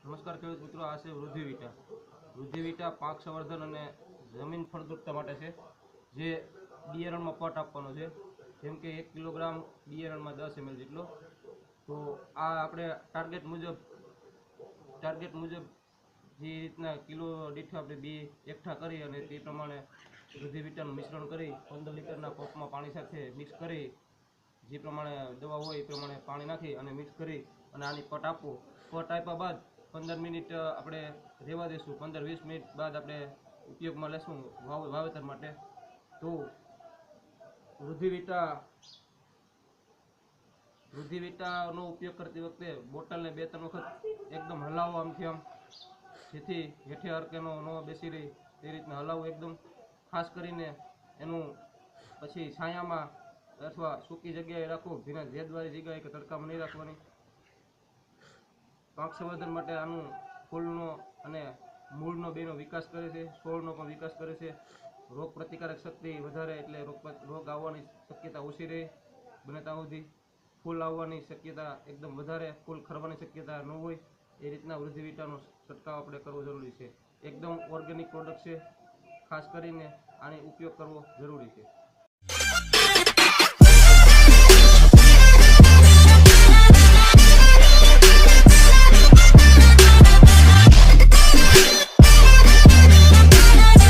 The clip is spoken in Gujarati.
નમસ્કાર ખેડૂત મિત્રો, આ છે વૃદ્ધિવિટા. વૃદ્ધિવિટા પાક સંવર્ધન અને જમીન ફળદ્રુપતા માટે છે, જે બિયારણમાં પટ આપવાનો છે. જેમ કે 1 કિલોગ્રામ બિયારણમાં 10 ml જેટલો. તો આ આપણે ટાર્ગેટ મુજબ જે રીતના કિલો દીઠ આપણે બી એકઠા કરી અને તે પ્રમાણે વૃદ્ધિવિટાનું મિશ્રણ કરી 15 લીટરના કપમાં પાણી સાથે મિક્સ કરી, જે પ્રમાણે દવા હોય એ પ્રમાણે પાણી નાખી અને મિક્સ કરી અને આની પટ આપવો. પટ આપ્યા બાદ 15 મિનિટ આપણે રહેવા દઈશું. 15-20 મિનિટ બાદ આપણે ઉપયોગમાં લેશું વાવેતર માટે. તો વૃદ્ધિવિટાનો ઉપયોગ કરતી વખતે બોટલને 2-3 વખત એકદમ હલાવો આમથી આમ, જેથી હેઠે હરકેનો ન બેસી રહી તે રીતના હલાવવું એકદમ. ખાસ કરીને એનું પછી છાયામાં અથવા સૂકી જગ્યાએ રાખવું, ભીના ભેજવાળી જગ્યાએ કે તડકામાં નહીં રાખવાની. પાક સંવર્ધન માટે આનું ફૂલનો અને મૂળનો બેનો વિકાસ કરે છે, છોડનો પણ વિકાસ કરે છે. રોગ પ્રતિકારક શક્તિ વધારે, એટલે રોગ આવવાની શક્યતા ઓછી રહે બને ત્યાં સુધી. ફૂલ આવવાની શક્યતા એકદમ વધારે, ફૂલ ખરવાની શક્યતા ન હોય એ રીતના વૃદ્ધિવિટાનો છંટકાવ આપણે કરવો જરૂરી છે. એકદમ ઓર્ગેનિક પ્રોડક્ટ છે, ખાસ કરીને આનો ઉપયોગ કરવો જરૂરી છે.